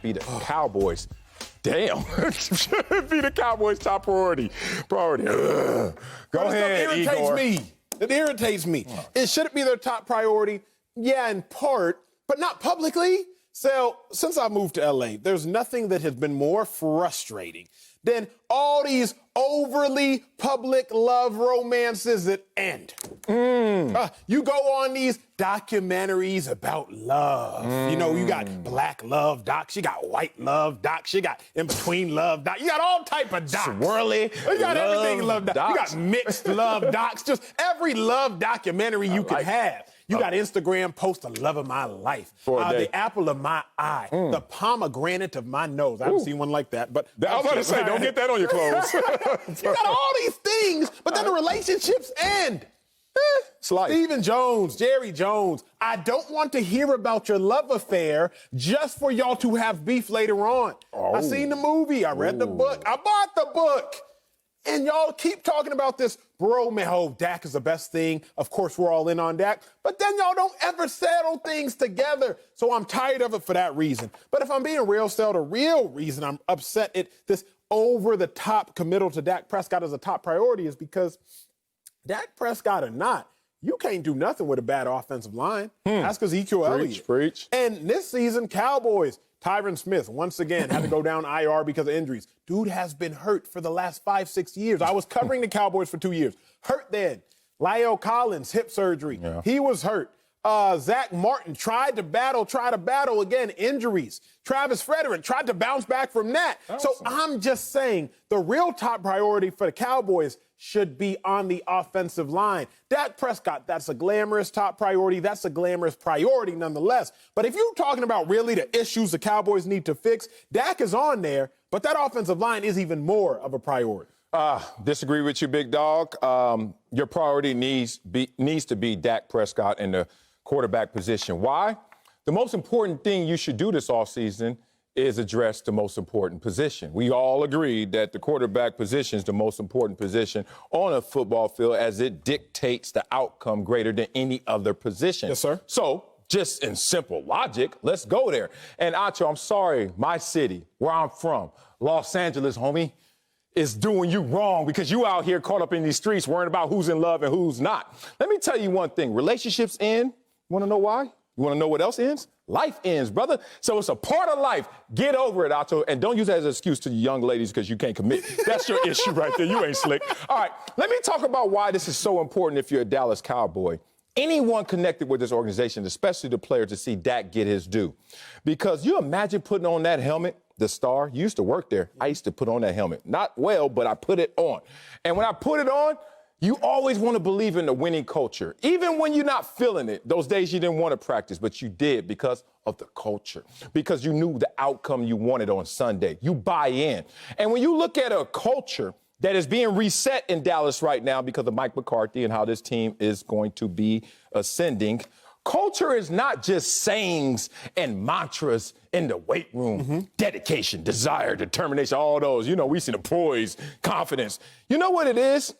Dak be the Cowboys. Damn, should be the Cowboys' top priority. Go ahead, Igor. It irritates me. It shouldn't be their top priority. Yeah, in part, but not publicly. So, since I moved to LA, there's nothing that has been more frustrating than all these overly public love romances that end. You go on these documentaries about love. You know, you got black love docs, you got white love docs, you got in-between love docs, you got all type of docs. Swirly, you got everything love docs. You docs. got mixed love docs, just every love documentary you could have. You got Instagram post the love of my life, the apple of my eye, the pomegranate of my nose. I haven't seen one like that, but I was about to say, don't get that on your clothes. You got all these things, but then the relationships end. Stephen Jones, Jerry Jones, I don't want to hear about your love affair just for y'all to have beef later on. I seen the movie. I read the book. I bought the book. And y'all keep talking about this, bro, man, Dak is the best thing. Of course, we're all in on Dak. But then y'all don't ever settle things together. So I'm tired of it for that reason. But if I'm being real, the real reason I'm upset at this over-the-top committal to Dak Prescott as a top priority is because Dak Prescott or not, you can't do nothing with a bad offensive line. Ask Ezekiel Elliott. Preach. And this season, Cowboys, Tyron Smith, once again, had to go down IR because of injuries. Dude has been hurt for the last 5-6 years. I was covering the Cowboys for 2 years. Hurt then. Lyle Collins, hip surgery. Yeah. He was hurt. Zach Martin tried to battle again, injuries. Travis Frederick tried to bounce back from that. So I'm just saying the real top priority for the Cowboys should be on the offensive line. Dak Prescott, that's a glamorous top priority. That's a glamorous priority nonetheless. But if you're talking about really the issues the Cowboys need to fix, Dak is on there, but that offensive line is even more of a priority. Disagree with you, big dog. Your priority needs to be Dak Prescott in the quarterback position. Why? The most important thing you should do this offseason is address the most important position. We all agreed that the quarterback position is the most important position on a football field as it dictates the outcome greater than any other position. Yes, sir. So, just in simple logic, let's go there. And Acho, I'm sorry, my city, where I'm from, Los Angeles, homie, is doing you wrong because you out here caught up in these streets worrying about who's in love and who's not. Let me tell you one thing. Relationships end. You want to know why? You want to know what else ends? Life ends, brother. So it's a part of life. Get over it, Acho, and don't use that as an excuse to you young ladies because you can't commit. That's your issue right there. You ain't slick. All right, let me talk about why this is so important if you're a Dallas Cowboy. Anyone connected with this organization, especially the players, to see Dak get his due. Because you imagine putting on that helmet, the star. You used to work there. I used to put on that helmet. Not well, but I put it on. And when I put it on, you always want to believe in the winning culture. Even when you're not feeling it, those days you didn't want to practice, but you did because of the culture, because you knew the outcome you wanted on Sunday. You buy in. And when you look at a culture that is being reset in Dallas right now because of Mike McCarthy and how this team is going to be ascending, culture is not just sayings and mantras in the weight room. Dedication, desire, determination, all those. You know, we see the poise, confidence. You know what it is?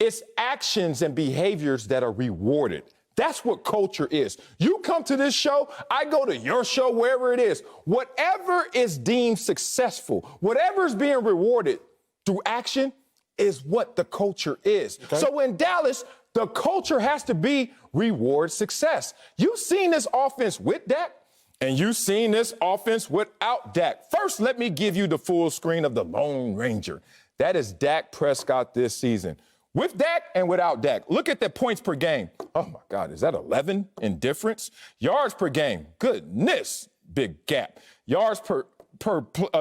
It's actions and behaviors that are rewarded. That's what culture is. You come to this show, I go to your show, wherever it is. Whatever is deemed successful, whatever is being rewarded through action is what the culture is. Okay. So in Dallas, the culture has to be reward success. You've seen this offense with Dak, and you've seen this offense without Dak. First, let me give you the full screen of the Lone Ranger. That is Dak Prescott this season. With Dak and without Dak. Look at the points per game. Oh, my God, is that 11 in difference? Yards per game. Goodness, big gap. Yards per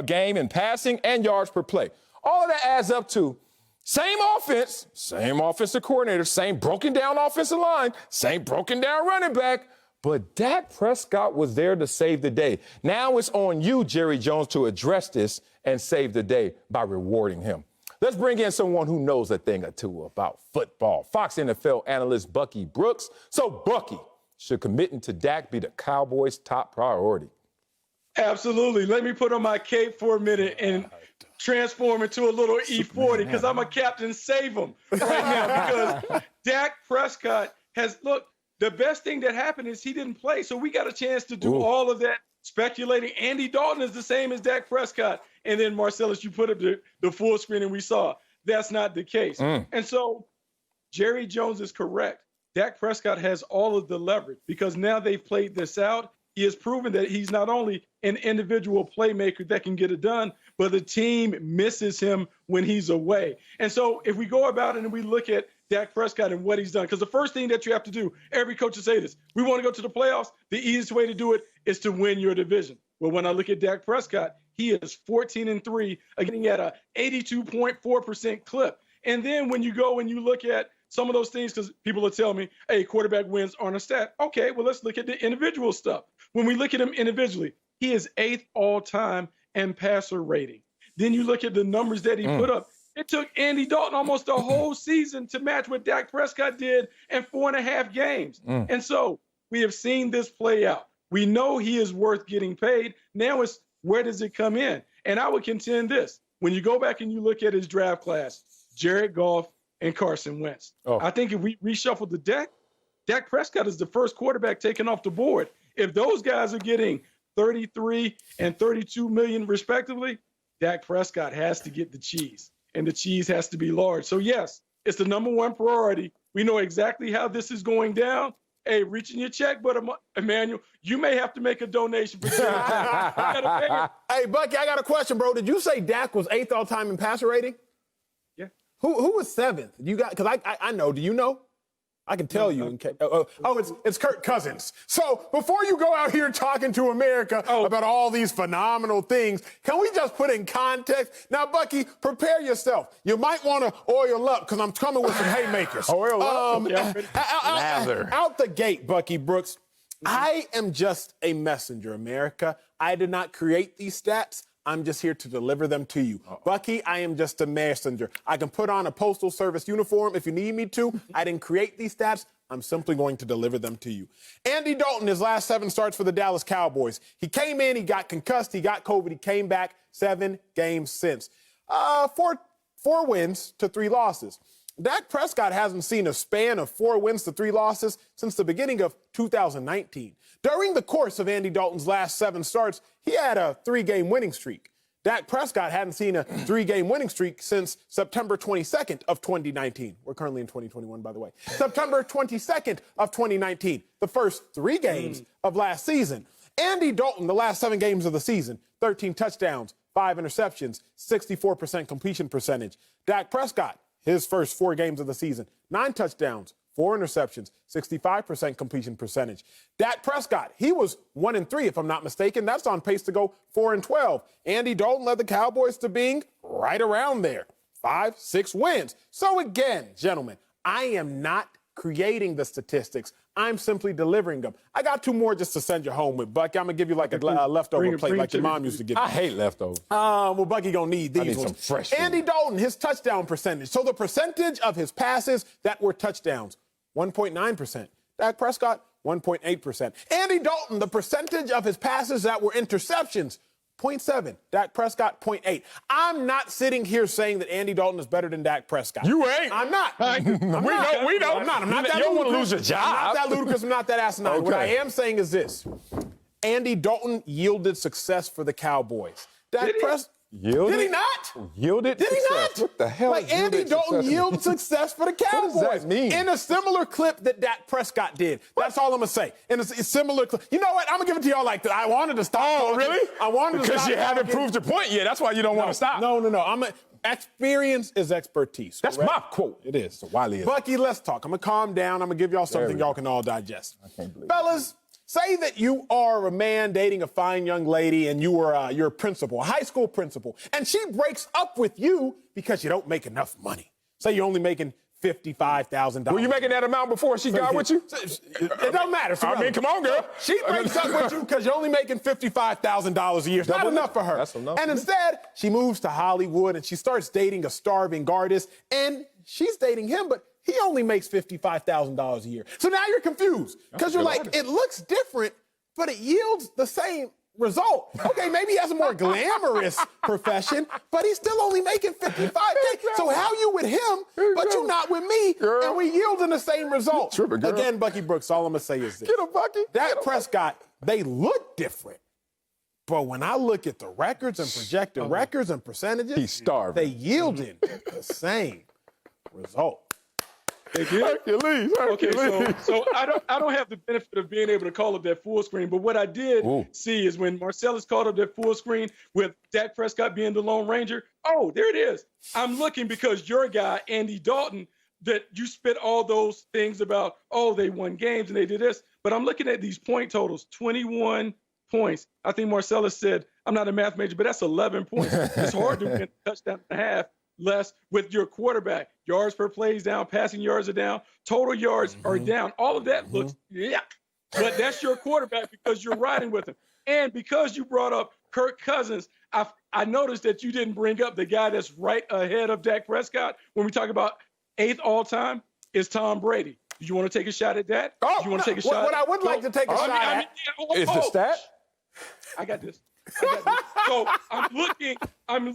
game in passing and yards per play. All of that adds up to same offense, same offensive coordinator, same broken down offensive line, same broken down running back. But Dak Prescott was there to save the day. Now it's on you, Jerry Jones, to address this and save the day by rewarding him. Let's bring in someone who knows a thing or two about football. Fox NFL analyst Bucky Brooks. So, Bucky, should committing to Dak be the Cowboys' top priority? Absolutely. Let me put on my cape for a minute and transform into a little E40 because I'm a Captain Save 'em right now because Dak Prescott has, look, the best thing that happened is he didn't play. So we got a chance to do all of that speculating Andy Dalton is the same as Dak Prescott. And then Marcellus, you put up the full screen and we saw that's not the case. And so Jerry Jones is correct. Dak Prescott has all of the leverage because now they've played this out. He has proven that he's not only an individual playmaker that can get it done, but the team misses him when he's away. And so if we go about it and we look at Dak Prescott and what he's done, because the first thing that you have to do, every coach will say this, we want to go to the playoffs. The easiest way to do it is to win your division. Well, when I look at Dak Prescott, he is 14-3, getting at a 82.4% clip. And then when you go and you look at some of those things, because people will tell me, hey, quarterback wins aren't a stat. Okay, well, let's look at the individual stuff. When we look at him individually, he is 8th all-time in passer rating. Then you look at the numbers that he put up. It took Andy Dalton almost a whole season to match what Dak Prescott did in 4.5 games. And so we have seen this play out. We know he is worth getting paid. Now it's where does it come in? And I would contend this. When you go back and you look at his draft class, Jared Goff and Carson Wentz. I think if we reshuffle the deck, Dak Prescott is the first quarterback taken off the board. If those guys are getting 33 and 32 million respectively, Dak Prescott has to get the cheese, and the cheese has to be large. So yes, it's the number one priority. We know exactly how this is going down. Hey, reaching your check, but Emmanuel, you may have to make a donation for Hey, Bucky, I got a question, bro. Did you say Dak was 8th all-time in passer rating? Yeah. Who was 7th? You got, because I know. Do you know? I can tell you. It's Kirk Cousins. So before you go out here talking to America about all these phenomenal things, can we just put in context? Now, Bucky, prepare yourself. You might want to oil up because I'm coming with some haymakers. Oil up? Out the gate, Bucky Brooks. I am just a messenger, America. I did not create these stats. I'm just here to deliver them to you. Bucky, I am just a messenger. I can put on a Postal Service uniform if you need me to. I didn't create these stats. I'm simply going to deliver them to you. Andy Dalton, his last 7 starts for the Dallas Cowboys. He came in, he got concussed, he got COVID, he came back 7 games since. 4 wins to 3 losses. Dak Prescott hasn't seen a span of 4 wins to 3 losses since the beginning of 2019. During the course of Andy Dalton's last 7 starts, he had a 3-game winning streak. Dak Prescott hadn't seen a 3-game winning streak since September 22nd of 2019. We're currently in 2021, by the way. September 22nd of 2019, the first 3 games of last season. Andy Dalton, the last 7 games of the season, 13 touchdowns, 5 interceptions, 64% completion percentage. Dak Prescott, his first 4 games of the season, 9 touchdowns, 4 interceptions, 65% completion percentage. Dak Prescott, he was 1-3, if I'm not mistaken. That's on pace to go 4-12. Andy Dalton led the Cowboys to being right around there, 5-6 wins. So again, gentlemen, I am not creating the statistics. I'm simply delivering them. I got 2 more just to send you home with, Bucky. I'm going to give you like a leftover plate like your mom used to give you. I hate leftovers. Well, Bucky going to need these I need ones. some fresh food. Andy Dalton, his touchdown percentage. So the percentage of his passes that were touchdowns, 1.9%. Dak Prescott, 1.8%. Andy Dalton, the percentage of his passes that were interceptions, 0.7. Dak Prescott, 0.8. I'm not sitting here saying that Andy Dalton is better than Dak Prescott. You ain't. I'm not. We know. I'm not that you don't want to ludicrous. lose your job. I'm not that ludicrous. I'm not that asinine. Okay. What I am saying is this. Andy Dalton yielded success for the Cowboys. Dak Prescott. Yielded? Did he not? Yielded Did he success. not? What the hell? Like Andy Dalton yielded success for the Cowboys. What does that mean? In a similar clip that Dak Prescott did. That's all I'm going to say. In a similar clip. You know what? I'm going to give it to y'all like that. I wanted to stop. Oh, really? I wanted to stop. Because you haven't proved your point yet. That's why you don't want to stop. No. Experience is expertise. That's correct? my quote. It is. So Wiley. Bucky, let's talk. I'm going to calm down. I'm going to give y'all something y'all can all digest. I can't believe Fellas, say that you are a man dating a fine young lady and you are your principal, a high school principal, and she breaks up with you because you don't make enough money. Say you're only making $55,000. Were you making that amount before she got with you? It don't matter. I mean, come on, girl. She breaks up with you because you're only making $55,000 a year. It's not enough for her. That's enough. And instead, she moves to Hollywood and she starts dating a starving artist, and she's dating him, but he only makes $55,000 a year. So now you're confused because you're like, it looks different, but it yields the same result. Okay, maybe he has a more glamorous profession, but he's still only making $55K. So how you with him, but you not with me, and we yielding the same result? Tripping, girl. Again, Bucky Brooks, all I'm going to say is this. Get him, Bucky. Dak Prescott, they look different, But when I look at the records and projected records and percentages, He's starving. they yielded the same result. They did? Hercules. Okay, so I don't have the benefit of being able to call up that full screen, but what I did see is when Marcellus called up that full screen with Dak Prescott being the Lone Ranger, oh, there it is. I'm looking because your guy, Andy Dalton, that you spit all those things about, oh, they won games and they did this, but I'm looking at these point totals, 21 points. I think Marcellus said, I'm not a math major, but that's 11 points. It's hard to win a touchdown and a half less with your quarterback. Yards per play is down, passing yards are down, total yards are down. All of that looks yuck. But that's your quarterback because you're riding with him. And because you brought up Kirk Cousins, I noticed that you didn't bring up the guy that's right ahead of Dak Prescott when we talk about 8th all-time is Tom Brady. Do you want to take a shot at that? Oh, you want to take a shot? What I would like to take a shot at is the stat. I got this. So I'm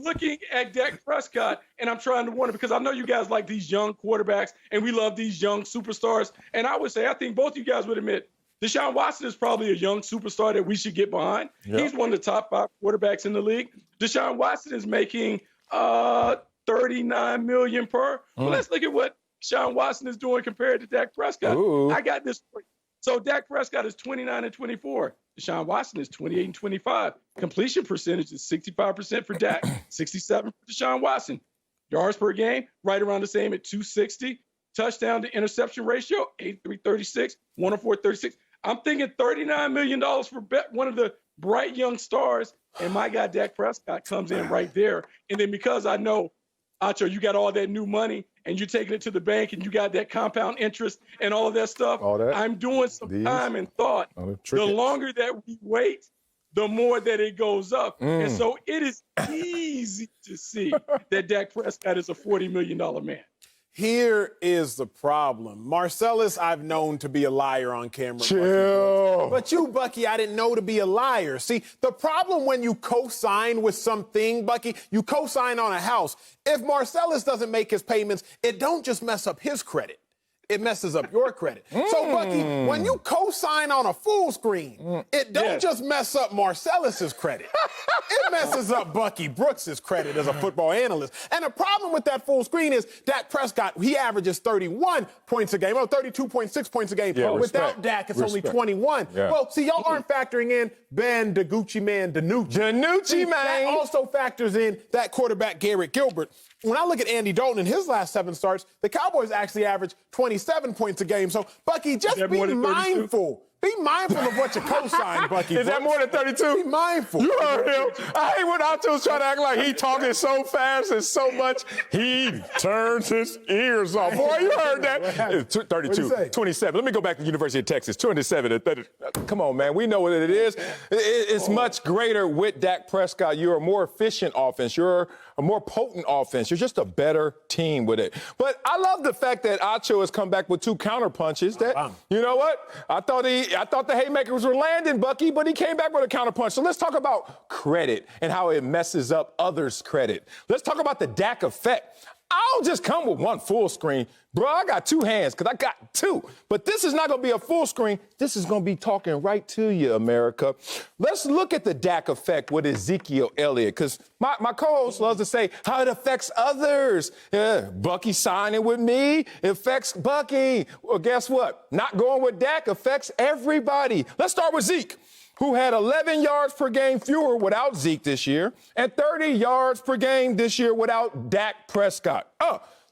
looking at Dak Prescott, and I'm trying to wonder because I know you guys like these young quarterbacks, and we love these young superstars. And I would say, I think both you guys would admit, Deshaun Watson is probably a young superstar that we should get behind. Yep. He's one of the top 5 quarterbacks in the league. Deshaun Watson is making $39 million per. Well, let's look at what Deshaun Watson is doing compared to Dak Prescott. Ooh. I got this. So Dak Prescott is 29-24. Deshaun Watson is 28-25. Completion percentage is 65% for Dak, 67 for Deshaun Watson. Yards per game, right around the same at 260. Touchdown to interception ratio, 83-36, 104-36. I'm thinking $39 million for one of the bright young stars, and my guy Dak Prescott comes in right there. And then because I know, Acho, you got all that new money, and you're taking it to the bank, and you got that compound interest and all of that stuff. I'm doing some time and thought. The longer that we wait, the more that it goes up. And so it is easy to see that Dak Prescott is a $40 million man. Here is the problem. Marcellus, I've known to be a liar on camera. Chill. But you, Bucky, I didn't know to be a liar. See, the problem when you co-sign with something, Bucky, you co-sign on a house. If Marcellus doesn't make his payments, it don't just mess up his credit. It messes up your credit. So, Bucky, when you co-sign on a full screen, it don't just mess up Marcellus's credit. It messes up Bucky Brooks' credit as a football analyst. And the problem with that full screen is Dak Prescott, he averages 31 points a game, 32.6 points a game. Without Dak, it's only 21. Yeah. Well, see, y'all aren't factoring in Ben DiGucci Man DiNucci. DiNucci, man. That also factors in that quarterback, Garrett Gilbert. When I look at Andy Dalton in his last 7 starts, the Cowboys actually average 27 points a game. So, Bucky, just be mindful. Be mindful of what you co-sign, Bucky. Is that more than 32? Be mindful. You heard him. I hate when Acho's trying to act like he talking so fast and so much, he turns his ears off. Boy, you heard that. 32, 27. Let me go back to the University of Texas. 27 and 30. Come on, man. We know what it is. It's much greater with Dak Prescott. You're a more efficient offense. You're a more potent offense. You're just a better team with it. But I love the fact that Acho has come back with 2 counter punches. That, you know what? I thought the haymakers were landing, Bucky, but he came back with a counter punch. So let's talk about credit and how it messes up others' credit. Let's talk about the Dak effect. I'll just come with 1 full screen. Bro, I got 2 hands because I got 2. But this is not going to be a full screen. This is going to be talking right to you, America. Let's look at the Dak effect with Ezekiel Elliott because my co-host loves to say how it affects others. Bucky signing with me affects Bucky. Well, guess what? Not going with Dak affects everybody. Let's start with Zeke, who had 11 yards per game fewer without Zeke this year, and 30 yards per game this year without Dak Prescott.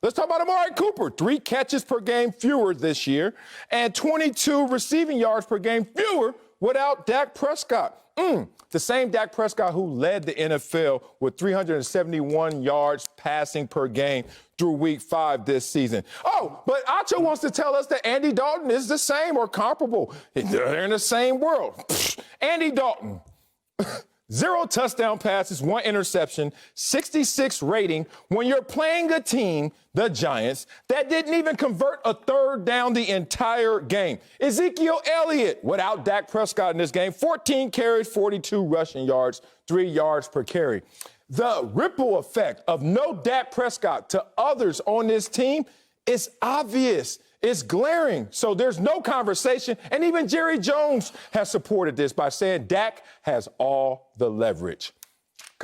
Let's talk about Amari Cooper. 3 catches per game fewer this year, and 22 receiving yards per game fewer without Dak Prescott. The same Dak Prescott who led the NFL with 371 yards passing per game through week 5 this season. But Acho wants to tell us that Andy Dalton is the same or comparable. They're in the same world. Andy Dalton, 0 touchdown passes, 1 interception, 66 rating when you're playing a team, the Giants, that didn't even convert a 3rd down the entire game. Ezekiel Elliott, without Dak Prescott in this game, 14 carries, 42 rushing yards, 3 yards per carry. The ripple effect of no Dak Prescott to others on this team is obvious. It's glaring. So there's no conversation. And even Jerry Jones has supported this by saying Dak has all the leverage.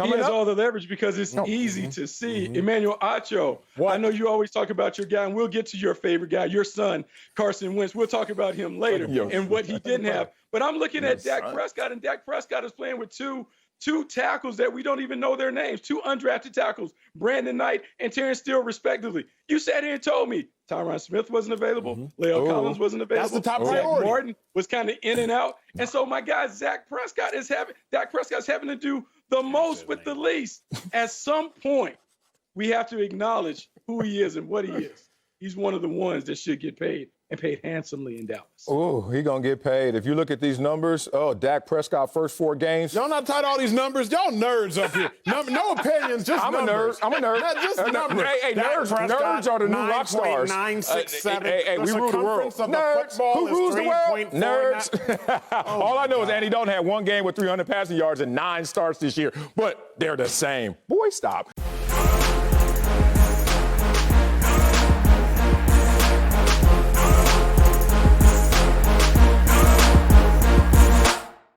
He has all the leverage because it's easy to see. Emmanuel Acho, I know you always talk about your guy, and we'll get to your favorite guy, your son, Carson Wentz. We'll talk about him later and what he didn't have. But I'm looking at Dak Prescott, and Dak Prescott is playing with two tackles that we don't even know their names, two undrafted tackles, Brandon Knight and Terrence Steele, respectively. You sat here and told me Tyron Smith wasn't available, Leo Collins wasn't available. That's the top Zach priority. Martin was kind of in and out. And so my guy, Dak Prescott's having to do the most with the least. At some point, we have to acknowledge who he is and what he is. He's one of the ones that should get paid, and paid handsomely in Dallas. Oh, he gonna get paid. If you look at these numbers, Dak Prescott first 4 games. Y'all not tied all these numbers. Y'all nerds up here. No opinions, just numbers. I'm a nerd. Not just numbers. Hey, nerds are the new rock stars. 9.967. Hey, we rule the world. Nerds. Who rules the world? Nerds. All I know is Andy Dalton had 1 game with 300 passing yards and 9 starts this year, but they're the same. Boy, stop.